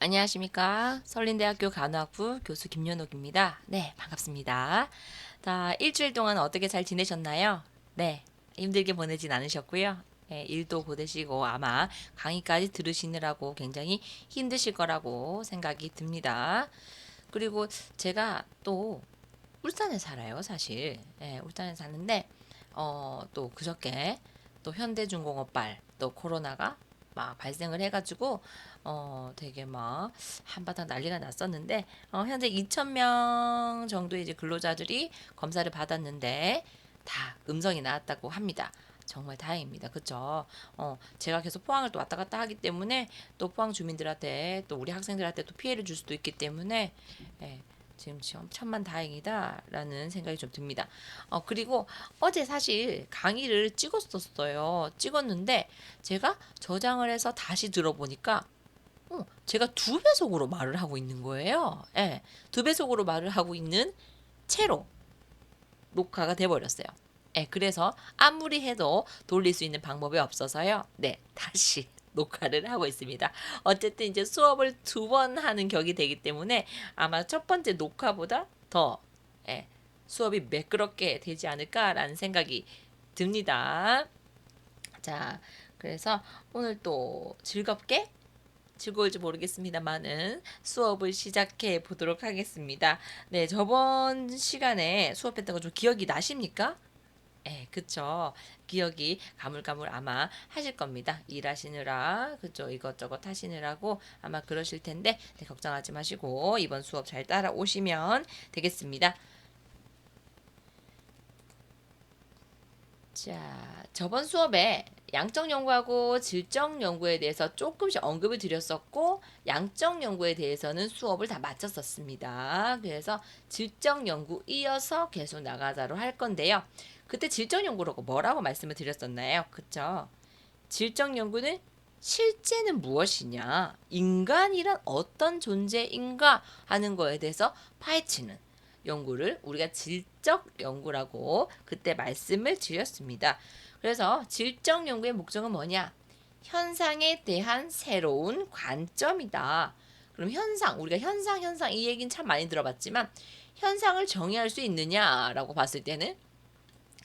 안녕하십니까. 설린대학교 간호학부 교수 김연옥입니다. 네, 반갑습니다. 자, 일주일 동안 어떻게 잘 지내셨나요? 네, 힘들게 보내진 않으셨고요. 네, 일도 고되시고 아마 강의까지 들으시느라고 굉장히 힘드실 거라고 생각이 듭니다. 그리고 제가 또 울산에 살아요, 사실. 네, 울산에 사는데 또 그저께 또 현대중공업발 또 코로나가 막 발생을 해가지고 되게 막 한바탕 난리가 났었는데 현재 2,000명 정도의 이제 근로자들이 검사를 받았는데 다 음성이 나왔다고 합니다. 정말 다행입니다. 그쵸? 제가 계속 포항을 또 왔다 갔다 하기 때문에 또 포항 주민들한테 또 우리 학생들한테 또 피해를 줄 수도 있기 때문에 예, 지금 천만 다행이다라는 생각이 좀 듭니다. 그리고 어제 사실 강의를 찍었었어요. 찍었는데 제가 저장을 해서 다시 들어보니까 제가 두 배속으로 말을 하고 있는 거예요. 예, 두 배속으로 말을 하고 있는 채로 녹화가 돼버렸어요. 예, 그래서 아무리 해도 돌릴 수 있는 방법이 없어서요. 네, 다시 녹화를 하고 있습니다. 어쨌든 이제 수업을 두 번 하는 격이 되기 때문에 아마 첫 번째 녹화보다 더 예, 수업이 매끄럽게 되지 않을까라는 생각이 듭니다. 자, 그래서 오늘 또 즐거울지 모르겠습니다만은 수업을 시작해 보도록 하겠습니다. 네, 저번 시간에 수업했던 거 좀 기억이 나십니까? 예, 그쵸. 기억이 가물가물 아마 하실 겁니다. 일하시느라, 그쵸. 이것저것 하시느라고 아마 그러실 텐데, 네, 걱정하지 마시고, 이번 수업 잘 따라오시면 되겠습니다. 자, 저번 수업에 양적 연구하고 질적 연구에 대해서 조금씩 언급을 드렸었고, 양적 연구에 대해서는 수업을 다 마쳤었습니다. 그래서 질적 연구 이어서 계속 나가자로 할 건데요. 그때 질적 연구라고 뭐라고 말씀을 드렸었나요? 그쵸? 질적 연구는 실제는 무엇이냐, 인간이란 어떤 존재인가 하는 거에 대해서 파헤치는 연구를 우리가 질적 연구라고 그때 말씀을 드렸습니다. 그래서 질적 연구의 목적은 뭐냐? 현상에 대한 새로운 관점이다. 그럼 우리가 현상 이 얘기는 참 많이 들어봤지만 현상을 정의할 수 있느냐라고 봤을 때는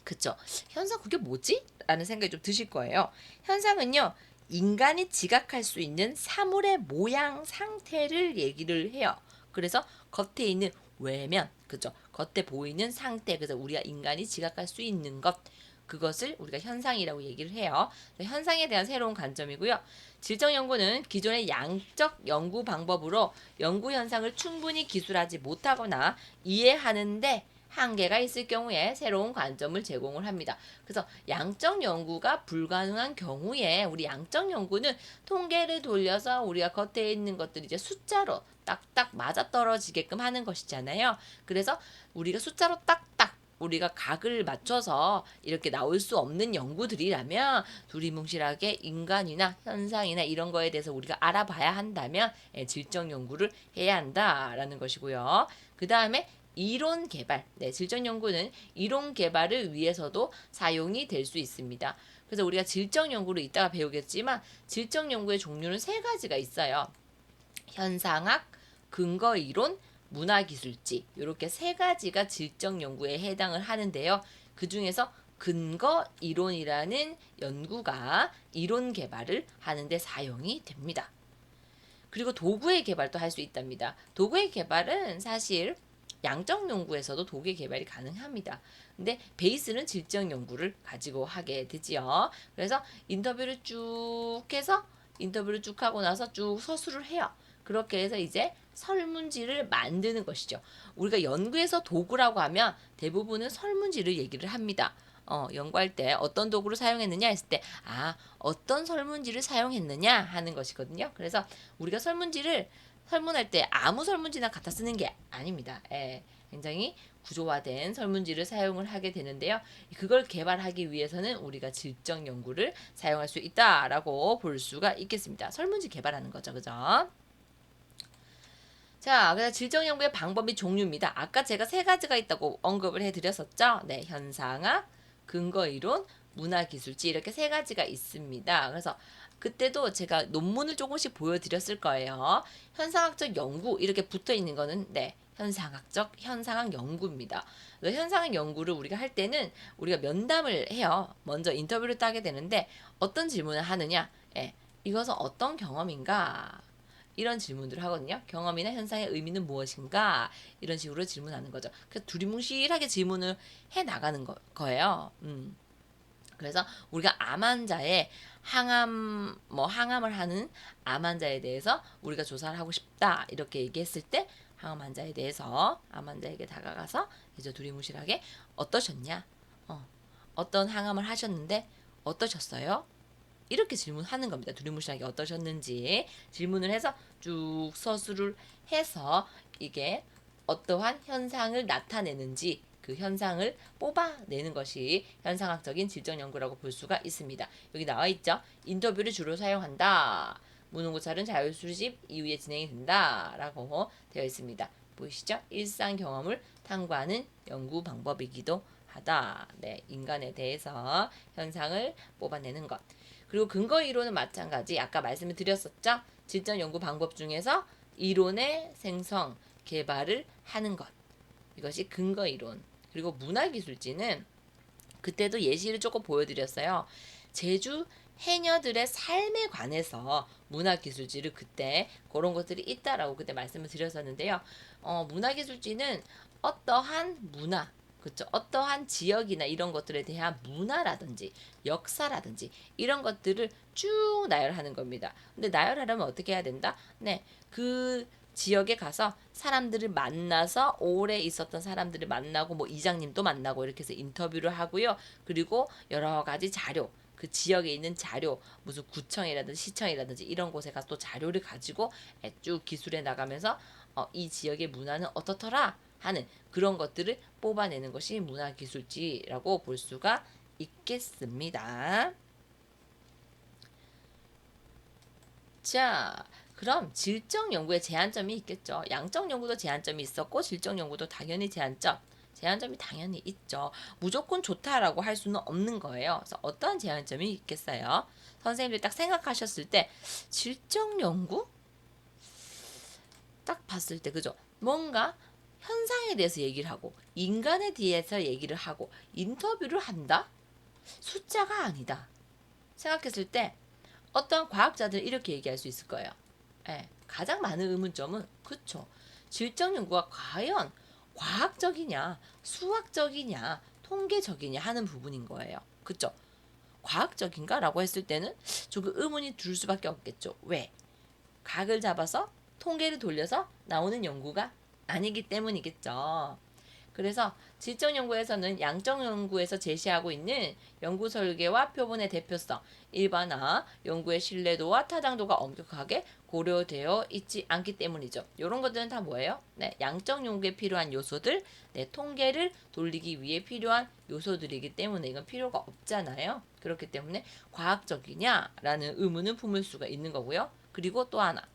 그쵸. 현상 그게 뭐지? 라는 생각이 좀 드실 거예요. 현상은요, 인간이 지각할 수 있는 사물의 모양, 상태를 얘기를 해요. 그래서 겉에 있는 외면, 그죠? 겉에 보이는 상태, 그래서 우리가 인간이 지각할 수 있는 것, 그것을 우리가 현상이라고 얘기를 해요. 현상에 대한 새로운 관점이고요. 질적 연구는 기존의 양적 연구 방법으로 연구 현상을 충분히 기술하지 못하거나 이해하는데 한계가 있을 경우에 새로운 관점을 제공을 합니다. 그래서 양적 연구가 불가능한 경우에 우리 양적 연구는 통계를 돌려서 우리가 겉에 있는 것들이 이제 숫자로 딱딱 맞아떨어지게끔 하는 것이잖아요. 그래서 우리가 숫자로 딱딱 우리가 각을 맞춰서 이렇게 나올 수 없는 연구들이라면 두리뭉실하게 인간이나 현상이나 이런 거에 대해서 우리가 알아봐야 한다면 질적 연구를 해야 한다라는 것이고요. 그 다음에 이론 개발, 네, 질적 연구는 이론 개발을 위해서도 사용이 될 수 있습니다. 그래서 우리가 질적 연구를 이따가 배우겠지만 질적 연구의 종류는 세 가지가 있어요. 현상학, 근거 이론, 문화기술지 이렇게 세 가지가 질적 연구에 해당을 하는데요. 그 중에서 근거 이론이라는 연구가 이론 개발을 하는데 사용이 됩니다. 그리고 도구의 개발도 할 수 있답니다. 도구의 개발은 사실 양적 연구에서도 도구의 개발이 가능합니다. 근데 베이스는 질적 연구를 가지고 하게 되지요. 그래서 인터뷰를 쭉 하고 나서 쭉 서술을 해요. 그렇게 해서 이제 설문지를 만드는 것이죠. 우리가 연구에서 도구라고 하면 대부분은 설문지를 얘기를 합니다. 연구할 때 어떤 도구를 사용했느냐 했을 때, 어떤 설문지를 사용했느냐 하는 것이거든요. 그래서 우리가 설문할 때 아무 설문지나 갖다 쓰는 게 아닙니다. 굉장히 구조화된 설문지를 사용을 하게 되는데요. 그걸 개발하기 위해서는 우리가 질적 연구를 사용할 수 있다라고 볼 수가 있겠습니다. 설문지 개발하는 거죠. 그죠? 자, 그래서 질적 연구의 방법이 종류입니다. 아까 제가 세 가지가 있다고 언급을 해드렸었죠. 네, 현상학, 근거 이론, 문화기술지 이렇게 세 가지가 있습니다. 그래서 그때도 제가 논문을 조금씩 보여드렸을 거예요. 현상학적 연구 이렇게 붙어 있는 거는 네, 현상학 연구입니다. 현상학 연구를 우리가 할 때는 우리가 면담을 해요. 먼저 인터뷰를 따게 되는데 어떤 질문을 하느냐? 예, 이것은 어떤 경험인가? 이런 질문들을 하거든요. 경험이나 현상의 의미는 무엇인가? 이런 식으로 질문하는 거죠. 그래서 두리뭉실하게 질문을 해 나가는 거예요. 그래서 우리가 암 환자의 항암을 하는 암 환자에 대해서 우리가 조사를 하고 싶다 이렇게 얘기했을 때 항암 환자에 대해서 암 환자에게 다가가서 이제 두리뭉실하게 어떠셨냐, 어떤 항암을 하셨는데 어떠셨어요? 이렇게 질문하는 겁니다. 두리뭉실하게 어떠셨는지 질문을 해서 쭉 서술을 해서 이게 어떠한 현상을 나타내는지 그 현상을 뽑아내는 것이 현상학적인 질적 연구라고 볼 수가 있습니다. 여기 나와 있죠. 인터뷰를 주로 사용한다. 무능고찰은 자율수집 이후에 진행이 된다. 라고 되어 있습니다. 보이시죠? 일상 경험을 탐구하는 연구 방법이기도 하다. 네, 인간에 대해서 현상을 뽑아내는 것. 그리고 근거 이론은 마찬가지. 아까 말씀을 드렸었죠. 질적 연구 방법 중에서 이론의 생성, 개발을 하는 것. 이것이 근거 이론. 그리고 문화기술지는 그때도 예시를 조금 보여드렸어요. 제주 해녀들의 삶에 관해서 문화기술지를 그때 그런 것들이 있다라고 그때 말씀을 드렸었는데요. 문화기술지는 어떠한 문화, 그렇죠? 어떠한 지역이나 이런 것들에 대한 문화라든지 역사라든지 이런 것들을 쭉 나열하는 겁니다. 근데 나열하려면 어떻게 해야 된다? 네, 그 지역에 가서 사람들을 만나서 오래 있었던 사람들을 만나고 뭐 이장님도 만나고 이렇게 해서 인터뷰를 하고요. 그리고 여러 가지 자료, 그 지역에 있는 자료, 무슨 구청이라든지 시청이라든지 이런 곳에 가서 또 자료를 가지고 쭉 기술해 나가면서 이 지역의 문화는 어떻더라 하는 그런 것들을 뽑아내는 것이 문화기술지라고 볼 수가 있겠습니다. 자, 그럼 질적 연구에 제한점이 있겠죠. 양적 연구도 제한점이 있었고 질적 연구도 당연히 제한점이 당연히 있죠. 무조건 좋다라고 할 수는 없는 거예요. 그래서 어떤 제한점이 있겠어요? 선생님들 딱 생각하셨을 때 질적 연구? 딱 봤을 때 그죠? 뭔가 현상에 대해서 얘기를 하고 인간에 대해서 얘기를 하고 인터뷰를 한다? 숫자가 아니다. 생각했을 때 어떤 과학자들 이렇게 얘기할 수 있을 거예요. 예, 가장 많은 의문점은 그쵸. 질적 연구가 과연 과학적이냐, 수학적이냐, 통계적이냐 하는 부분인 거예요. 그쵸? 과학적인가라고 했을 때는 조금 의문이 들 수밖에 없겠죠. 왜? 각을 잡아서 통계를 돌려서 나오는 연구가 아니기 때문이겠죠. 그래서 질적 연구에서는 양적 연구에서 제시하고 있는 연구 설계와 표본의 대표성, 일반화, 연구의 신뢰도와 타당도가 엄격하게 고려되어 있지 않기 때문이죠. 이런 것들은 다 뭐예요? 네, 양적 연구에 필요한 요소들, 네, 통계를 돌리기 위해 필요한 요소들이기 때문에 이건 필요가 없잖아요. 그렇기 때문에 과학적이냐라는 의문을 품을 수가 있는 거고요. 그리고 또 하나,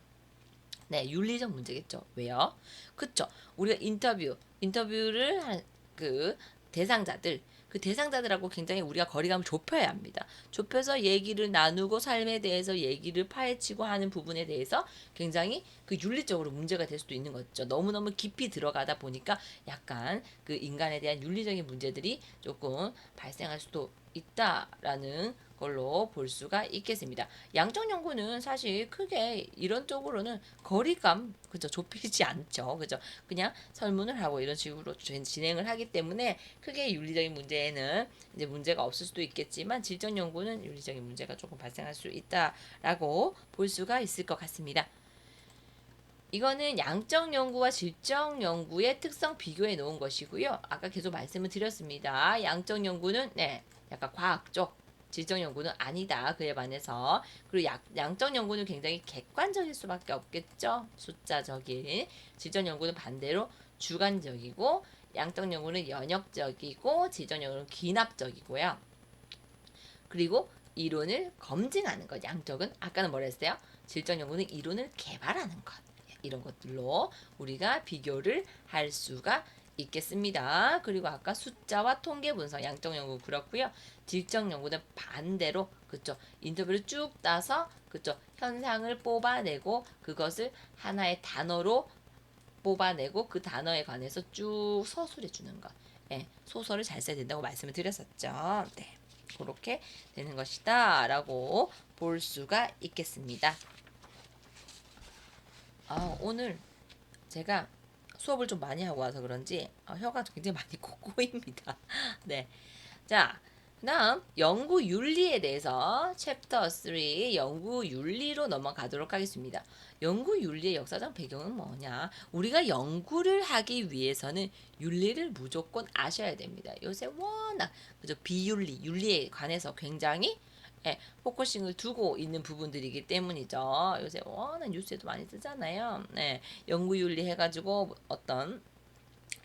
네, 윤리적 문제겠죠. 왜요? 그쵸. 우리가 인터뷰를 한 그 대상자들, 그 대상자들하고 굉장히 우리가 거리감을 좁혀야 합니다. 좁혀서 얘기를 나누고 삶에 대해서 얘기를 파헤치고 하는 부분에 대해서 굉장히 그 윤리적으로 문제가 될 수도 있는 거죠. 너무너무 깊이 들어가다 보니까 약간 그 인간에 대한 윤리적인 문제들이 조금 발생할 수도 있다라는 걸로 볼 수가 있겠습니다. 양적 연구는 사실 크게 이런 쪽으로는 거리감 그죠 좁히지 않죠. 그죠 그냥 설문을 하고 이런 식으로 진행을 하기 때문에 크게 윤리적인 문제에는 이제 문제가 없을 수도 있겠지만 질적 연구는 윤리적인 문제가 조금 발생할 수 있다라고 볼 수가 있을 것 같습니다. 이거는 양적 연구와 질적 연구의 특성 비교해 놓은 것이고요. 아까 계속 말씀을 드렸습니다. 양적 연구는 네, 약간 과학적, 질적 연구는 아니다. 그에 반해서 그리고 양적 연구는 굉장히 객관적일 수밖에 없겠죠. 숫자적인 질적 연구는 반대로 주관적이고 양적 연구는 연역적이고 질적 연구는 기납적이고요. 그리고 이론을 검증하는 것. 양적은 아까는 뭐라 했어요? 질적 연구는 이론을 개발하는 것. 이런 것들로 우리가 비교를 할 수가 있겠습니다. 그리고 아까 숫자와 통계 분석, 양적 연구 그렇고요. 질적 연구는 반대로 그쵸 인터뷰를 쭉 따서 그쵸 현상을 뽑아내고 그것을 하나의 단어로 뽑아내고 그 단어에 관해서 쭉 서술해 주는 것. 예, 소설을 잘 써야 된다고 말씀을 드렸었죠. 네, 그렇게 되는 것이다라고 볼 수가 있겠습니다. 오늘 제가 수업을 좀 많이 하고 와서 그런지 혀가 굉장히 많이 꼬입니다. 네. 자, 그다음 연구 윤리에 대해서 챕터 3 연구 윤리로 넘어가도록 하겠습니다. 연구 윤리의 역사적 배경은 뭐냐? 우리가 연구를 하기 위해서는 윤리를 무조건 아셔야 됩니다. 요새 워낙 그죠 비윤리, 윤리에 관해서 굉장히 포커싱을 두고 있는 부분들이기 때문이죠. 요새 워낙 뉴스에도 많이 뜨잖아요. 네, 연구윤리 해가지고 어떤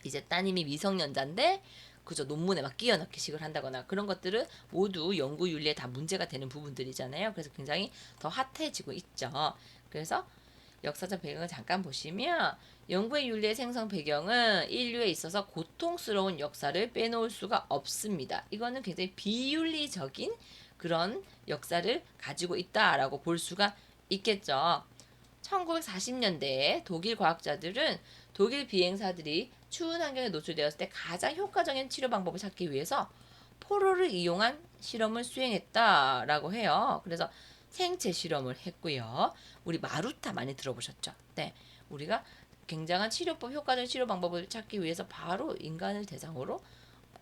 이제 따님이 미성년자인데 그저 논문에 막 끼워 넣기식을 한다거나 그런 것들은 모두 연구윤리에 다 문제가 되는 부분들이잖아요. 그래서 굉장히 더 핫해지고 있죠. 그래서 역사적 배경을 잠깐 보시면 연구의 윤리의 생성 배경은 인류에 있어서 고통스러운 역사를 빼놓을 수가 없습니다. 이거는 굉장히 비윤리적인 그런 역사를 가지고 있다라고 볼 수가 있겠죠. 1940년대에 독일 과학자들은 독일 비행사들이 추운 환경에 노출되었을 때 가장 효과적인 치료 방법을 찾기 위해서 포로를 이용한 실험을 수행했다라고 해요. 그래서 생체 실험을 했고요. 우리 마루타 많이 들어보셨죠? 네. 우리가 굉장한 치료법, 효과적인 치료 방법을 찾기 위해서 바로 인간을 대상으로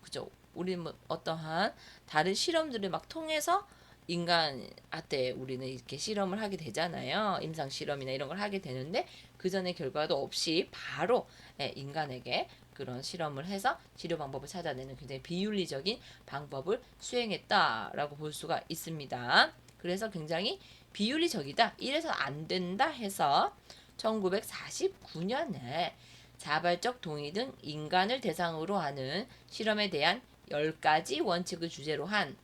그죠? 우리 뭐 어떠한 다른 실험들을 막 통해서 인간한테 우리는 이렇게 실험을 하게 되잖아요. 임상 실험이나 이런 걸 하게 되는데 그 전에 결과도 없이 바로 인간에게 그런 실험을 해서 치료 방법을 찾아내는 굉장히 비윤리적인 방법을 수행했다라고 볼 수가 있습니다. 그래서 굉장히 비윤리적이다. 이래서 안 된다 해서 1949년에 자발적 동의 등 인간을 대상으로 하는 실험에 대한 10가지 원칙을 주제로 한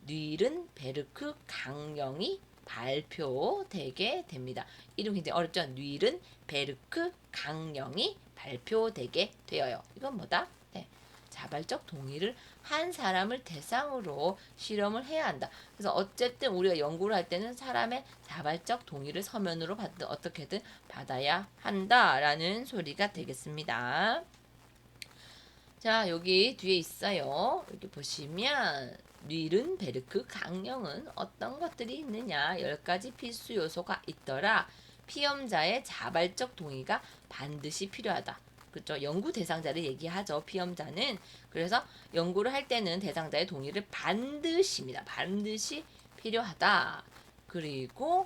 뉘른베르크 강령이 발표되게 됩니다. 이름 굉장히 어렵죠? 뉘른베르크 강령이 발표되게 되어요. 이건 뭐다? 네. 자발적 동의를 한 사람을 대상으로 실험을 해야 한다. 그래서 어쨌든 우리가 연구를 할 때는 사람의 자발적 동의를 서면으로 받든 어떻게든 받아야 한다라는 소리가 되겠습니다. 자, 여기 뒤에 있어요. 여기 보시면 뉘른베르크 강령은 어떤 것들이 있느냐? 10가지 필수 요소가 있더라. 피험자의 자발적 동의가 반드시 필요하다. 그렇죠? 연구 대상자를 얘기하죠. 피험자는. 그래서 연구를 할 때는 대상자의 동의를 반드시입니다. 반드시 필요하다. 그리고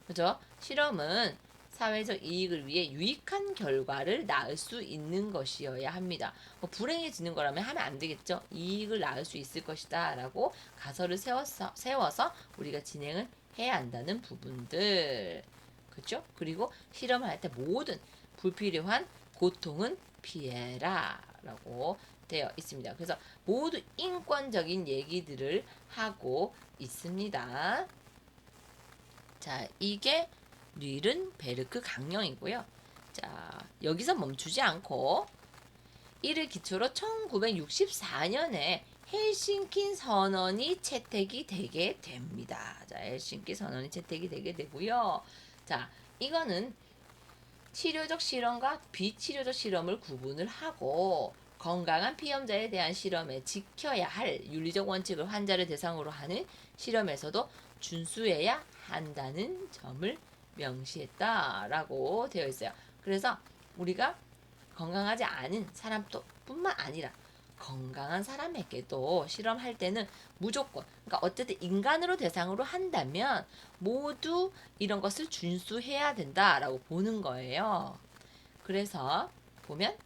그죠? 실험은 사회적 이익을 위해 유익한 결과를 낳을 수 있는 것이어야 합니다. 뭐 불행해지는 거라면 하면 안 되겠죠. 이익을 낳을 수 있을 것이다 라고 가설을 세워서 우리가 진행을 해야 한다는 부분들. 그렇죠? 그리고 실험할 때 모든 불필요한 고통은 피해라 라고 되어 있습니다. 그래서 모두 인권적인 얘기들을 하고 있습니다. 자, 이게 뉘른베르크 강령이고요. 자, 여기서 멈추지 않고 이를 기초로 1964년에 헬싱키 선언이 채택이 되게 됩니다. 자, 헬싱키 선언이 채택이 되게 되고요. 자, 이거는 치료적 실험과 비치료적 실험을 구분을 하고 건강한 피험자에 대한 실험에 지켜야 할 윤리적 원칙을 환자를 대상으로 하는 실험에서도 준수해야 한다는 점을 명시했다라고 되어 있어요. 그래서 우리가 건강하지 않은 사람도 뿐만 아니라 건강한 사람에게도 실험할 때는 무조건 그러니까 어쨌든 인간으로 대상으로 한다면 모두 이런 것을 준수해야 된다라고 보는 거예요. 그래서 보면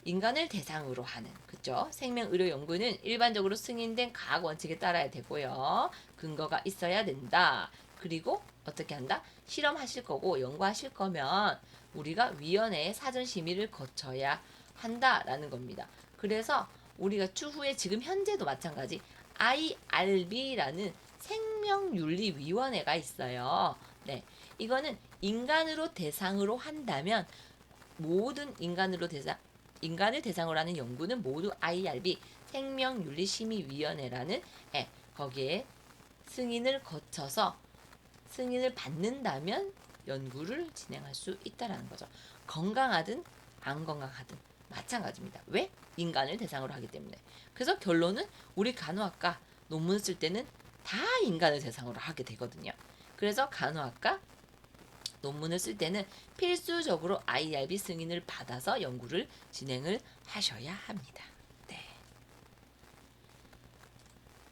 인간을 대상으로 하는 그죠? 생명의료 연구는 일반적으로 승인된 과학 원칙에 따라야 되고요. 근거가 있어야 된다. 그리고 어떻게 한다? 실험하실 거고 연구하실 거면 우리가 위원회의 사전 심의를 거쳐야 한다라는 겁니다. 그래서 우리가 추후에 지금 현재도 마찬가지 IRB라는 생명윤리위원회가 있어요. 네, 이거는 인간으로 대상으로 한다면 모든 인간으로 인간을 대상으로 하는 연구는 모두 IRB 생명윤리심의위원회라는 거기에 승인을 거쳐서 승인을 받는다면 연구를 진행할 수 있다라는 거죠. 건강하든 안 건강하든 마찬가지입니다. 왜? 인간을 대상으로 하기 때문에. 그래서 결론은 우리 간호학과 논문 쓸 때는 다 인간을 대상으로 하게 되거든요. 그래서 간호학과 논문을 쓸 때는 필수적으로 IRB 승인을 받아서 연구를 진행을 하셔야 합니다. 네.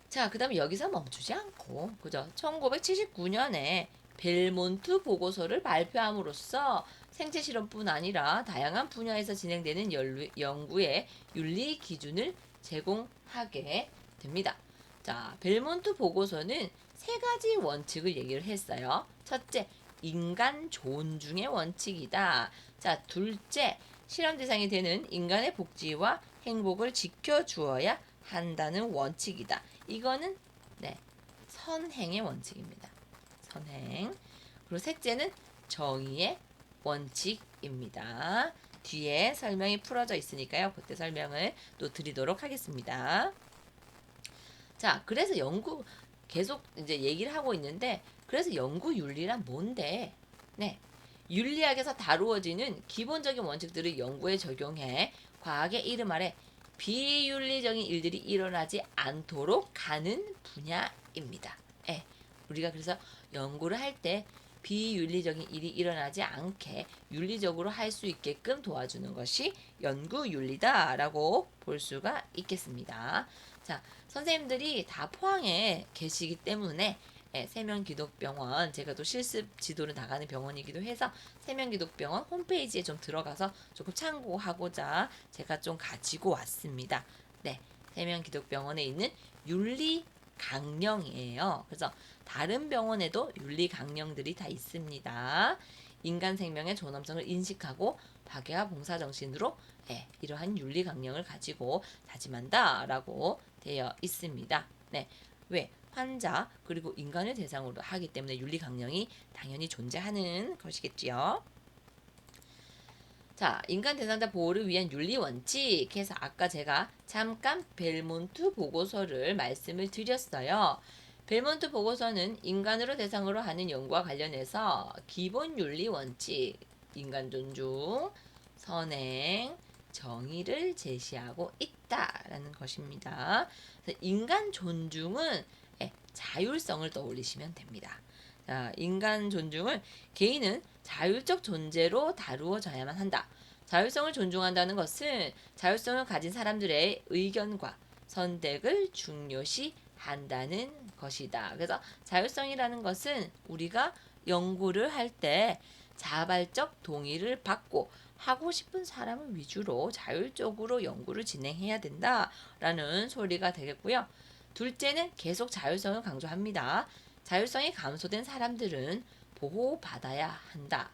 자, 그 다음에 여기서 멈추지 않고, 그죠? 1979년에 벨몬트 보고서를 발표함으로써 생체 실험뿐 아니라 다양한 분야에서 진행되는 연구의 윤리 기준을 제공하게 됩니다. 자, 벨몬트 보고서는 세 가지 원칙을 얘기를 했어요. 첫째, 인간 존중의 원칙이다. 자, 둘째, 실험 대상이 되는 인간의 복지와 행복을 지켜주어야 한다는 원칙이다. 이거는 선행의 원칙입니다. 선행. 그리고 셋째는 정의의 원칙입니다. 뒤에 설명이 풀어져 있으니까요. 그때 설명을 또 드리도록 하겠습니다. 자, 그래서 연구 계속 이제 얘기를 하고 있는데, 그래서 연구 윤리란 뭔데? 네. 윤리학에서 다루어지는 기본적인 원칙들을 연구에 적용해 과학의 이름 아래 비윤리적인 일들이 일어나지 않도록 하는 분야입니다. 예. 우리가 그래서 연구를 할 때 비윤리적인 일이 일어나지 않게 윤리적으로 할 수 있게끔 도와주는 것이 연구윤리다라고 볼 수가 있겠습니다. 자, 선생님들이 다 포항에 계시기 때문에 세명기독병원, 제가 또 실습 지도를 나가는 병원이기도 해서 세명기독병원 홈페이지에 좀 들어가서 조금 참고하고자 제가 좀 가지고 왔습니다. 네, 세명기독병원에 있는 윤리 강령이에요. 그래서 다른 병원에도 윤리 강령들이 다 있습니다. 인간 생명의 존엄성을 인식하고 파괴와 봉사 정신으로 이러한 윤리 강령을 가지고 다짐한다라고 되어 있습니다. 네, 왜? 환자 그리고 인간을 대상으로 하기 때문에 윤리 강령이 당연히 존재하는 것이겠지요. 자, 인간 대상자 보호를 위한 윤리 원칙 해서 아까 제가 잠깐 벨몬트 보고서를 말씀을 드렸어요. 벨몬트 보고서는 인간으로 대상으로 하는 연구와 관련해서 기본 윤리 원칙, 인간 존중, 선행, 정의를 제시하고 있다라는 것입니다. 인간 존중은 자율성을 떠올리시면 됩니다. 자, 인간 존중을 개인은 자율적 존재로 다루어져야만 한다. 자율성을 존중한다는 것은 자율성을 가진 사람들의 의견과 선택을 중요시 한다는 것이다. 그래서 자율성이라는 것은 우리가 연구를 할 때 자발적 동의를 받고 하고 싶은 사람을 위주로 자율적으로 연구를 진행해야 된다라는 소리가 되겠고요. 둘째는 계속 자율성을 강조합니다. 자율성이 감소된 사람들은 보호받아야 한다.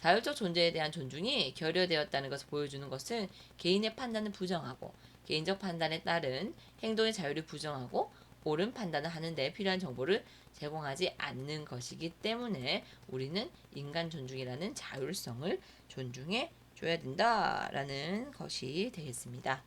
자율적 존재에 대한 존중이 결여되었다는 것을 보여주는 것은 개인의 판단을 부정하고 개인적 판단에 따른 행동의 자유를 부정하고 옳은 판단을 하는 데 필요한 정보를 제공하지 않는 것이기 때문에 우리는 인간 존중이라는 자율성을 존중해 줘야 된다라는 것이 되겠습니다.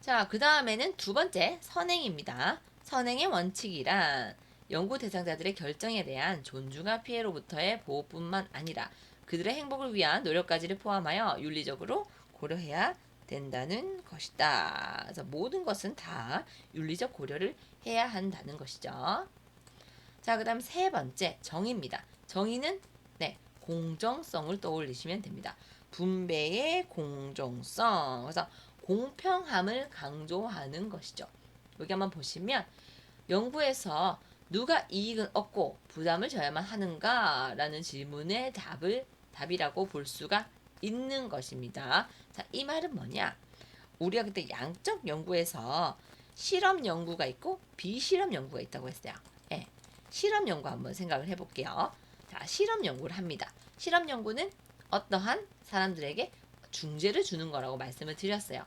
자, 그 다음에는 두 번째 선행입니다. 선행의 원칙이란 연구 대상자들의 결정에 대한 존중과 피해로부터의 보호뿐만 아니라 그들의 행복을 위한 노력까지를 포함하여 윤리적으로 고려해야 된다는 것이다. 그래서 모든 것은 다 윤리적 고려를 해야 한다는 것이죠. 자, 그 다음 세 번째 정의입니다. 정의는 공정성을 떠올리시면 됩니다. 분배의 공정성. 그래서 공평함을 강조하는 것이죠. 여기 한번 보시면 연구에서 누가 이익을 얻고 부담을 져야만 하는가라는 질문의 답이라고 볼 수가 있는 것입니다. 자, 이 말은 뭐냐? 우리가 그때 양적 연구에서 실험 연구가 있고 비실험 연구가 있다고 했어요. 실험 연구 한번 생각을 해볼게요. 자, 실험 연구를 합니다. 실험 연구는 어떠한 사람들에게 중재를 주는 거라고 말씀을 드렸어요.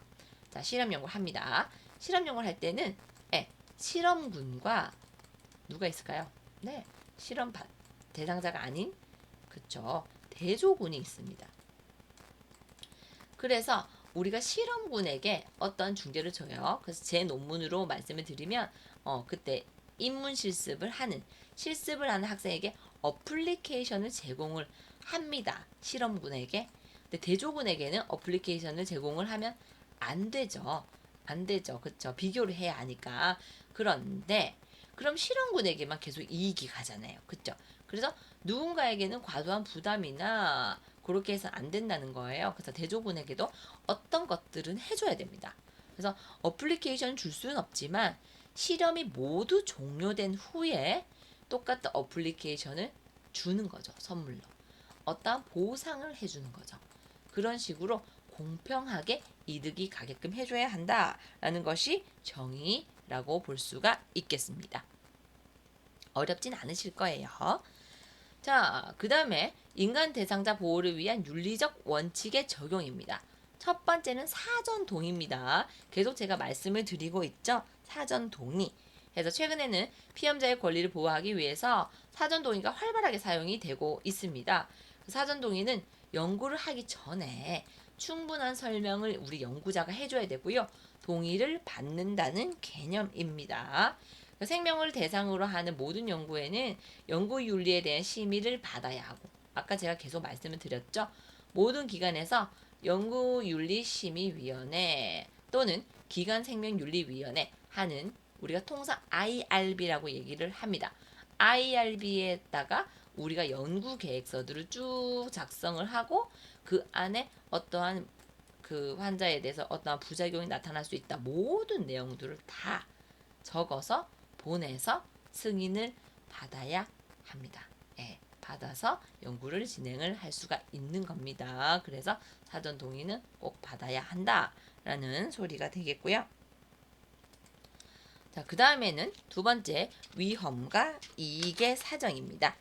자, 실험 연구를 합니다. 실험 연구를 할 때는 실험군과 누가 있을까요? 네, 실험 대상자가 아닌 그쵸 대조군이 있습니다. 그래서 우리가 실험군에게 어떤 중재를 줘요. 그래서 제 논문으로 말씀을 드리면 그때 인문 실습을 하는 학생에게 어플리케이션을 제공을 합니다. 실험군에게. 근데 대조군에게는 어플리케이션을 제공을 하면 안 되죠. 안 되죠. 그쵸? 비교를 해야 하니까. 그런데 그럼 실험군에게만 계속 이익이 가잖아요. 그쵸? 그래서 누군가에게는 과도한 부담이나 그렇게 해서 안 된다는 거예요. 그래서 대조군에게도 어떤 것들은 해줘야 됩니다. 그래서 어플리케이션 줄 수는 없지만 실험이 모두 종료된 후에 똑같은 어플리케이션을 주는 거죠. 선물로. 어떠한 보상을 해주는 거죠. 그런 식으로 공평하게 이득이 가게끔 해줘야 한다라는 것이 정의라고 볼 수가 있겠습니다. 어렵진 않으실 거예요. 자, 그 다음에 인간 대상자 보호를 위한 윤리적 원칙의 적용입니다. 첫 번째는 사전 동의입니다. 계속 제가 말씀을 드리고 있죠. 사전 동의. 그래서 최근에는 피험자의 권리를 보호하기 위해서 사전 동의가 활발하게 사용이 되고 있습니다. 사전 동의는 연구를 하기 전에 충분한 설명을 우리 연구자가 해줘야 되고요. 동의를 받는다는 개념입니다. 생명을 대상으로 하는 모든 연구에는 연구 윤리에 대한 심의를 받아야 하고, 아까 제가 계속 말씀을 드렸죠. 모든 기관에서 연구윤리심의위원회 또는 기관생명윤리위원회 하는 우리가 통상 IRB라고 얘기를 합니다. IRB에다가 우리가 연구 계획서들을 쭉 작성을 하고 그 안에 어떠한 그 환자에 대해서 어떠한 부작용이 나타날 수 있다 모든 내용들을 다 적어서 보내서 승인을 받아야 합니다. 예, 받아서 연구를 진행을 할 수가 있는 겁니다. 그래서 사전 동의는 꼭 받아야 한다라는 소리가 되겠고요. 자, 그 다음에는 두 번째 위험과 이익의 사정입니다.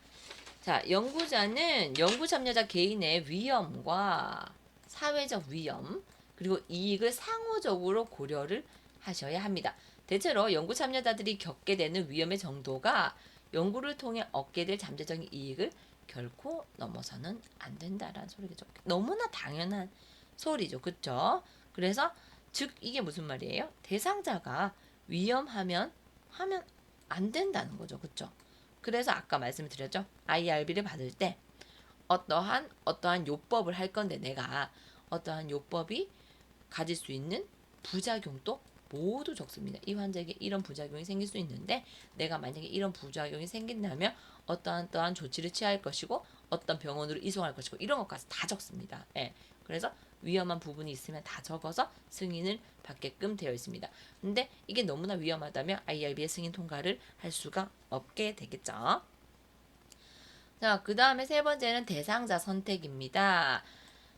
자, 연구자는 연구 참여자 개인의 위험과 사회적 위험 그리고 이익을 상호적으로 고려를 하셔야 합니다. 대체로 연구 참여자들이 겪게 되는 위험의 정도가 연구를 통해 얻게 될 잠재적인 이익을 결코 넘어서는 안 된다라는 소리겠죠. 너무나 당연한 소리죠. 그렇죠? 그래서 즉 이게 무슨 말이에요? 대상자가 위험하면 하면 안 된다는 거죠. 그렇죠? 그래서 아까 말씀을 드렸죠. IRB를 받을 때 어떠한 요법을 할 건데 내가 어떠한 요법이 가질 수 있는 부작용도 모두 적습니다. 이 환자에게 이런 부작용이 생길 수 있는데 내가 만약에 이런 부작용이 생긴다면 어떠한 조치를 취할 것이고 어떤 병원으로 이송할 것이고 이런 것까지 다 적습니다. 예. 그래서 위험한 부분이 있으면 다 적어서 승인을 받게끔 되어 있습니다. 근데 이게 너무나 위험하다면 IRB의 승인 통과를 할 수가 없게 되겠죠. 자, 그 다음에 세 번째는 대상자 선택입니다.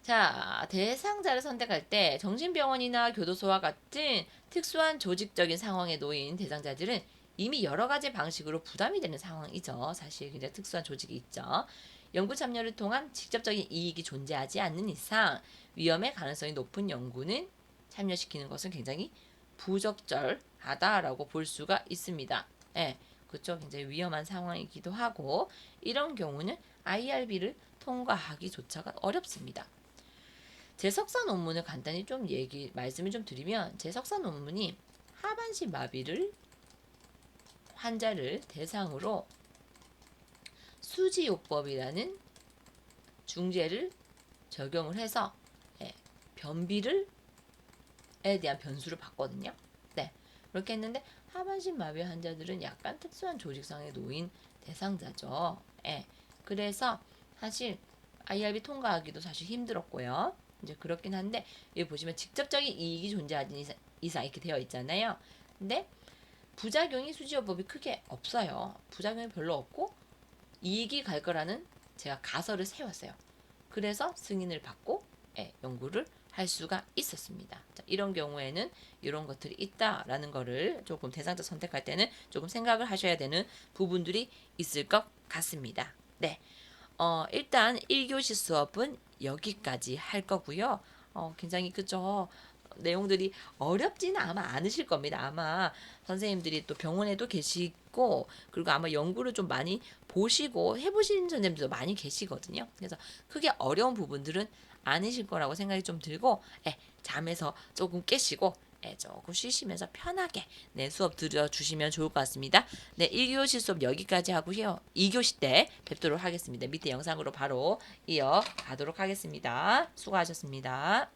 자, 대상자를 선택할 때 정신병원이나 교도소와 같은 특수한 조직적인 상황에 놓인 대상자들은 이미 여러 가지 방식으로 부담이 되는 상황이죠. 사실 굉장히 특수한 조직이 있죠. 연구 참여를 통한 직접적인 이익이 존재하지 않는 이상 위험의 가능성이 높은 연구는 참여시키는 것은 굉장히 부적절하다라고 볼 수가 있습니다. 예, 그쵸. 굉장히 위험한 상황이기도 하고 이런 경우는 IRB를 통과하기조차가 어렵습니다. 제 석사 논문을 간단히 좀 말씀을 좀 드리면 제 석사 논문이 하반신 마비를 환자를 대상으로 수지요법이라는 중재를 적용을 해서 변비를 에 대한 변수를 봤거든요. 네. 그렇게 했는데 하반신 마비 환자들은 약간 특수한 조직상에 놓인 대상자죠. 예. 그래서 사실 IRB 통과하기도 사실 힘들었고요. 이제 그렇긴 한데 여기 보시면 직접적인 이익이 존재하는 이상 이렇게 되어 있잖아요. 근데 부작용이 수지요법이 크게 없어요. 부작용이 별로 없고 이익이 갈 거라는 제가 가설을 세웠어요. 그래서 승인을 받고 연구를 할 수가 있었습니다. 자, 이런 경우에는 이런 것들이 있다라는 거를 조금 대상자 선택할 때는 조금 생각을 하셔야 되는 부분들이 있을 것 같습니다. 네. 일단 1교시 수업은 여기까지 할 거고요. 굉장히 그죠. 내용들이 어렵지는 아마 않으실 겁니다. 아마 선생님들이 또 병원에도 계시고 그리고 아마 연구를 좀 많이 보시고 해보신 선생님들도 많이 계시거든요. 그래서 크게 어려운 부분들은 아니실 거라고 생각이 좀 들고 잠에서 조금 깨시고 조금 쉬시면서 편하게 수업 들어주시면 좋을 것 같습니다. 1교시 수업 여기까지 하고요. 2교시 때 뵙도록 하겠습니다. 밑에 영상으로 바로 이어가도록 하겠습니다. 수고하셨습니다.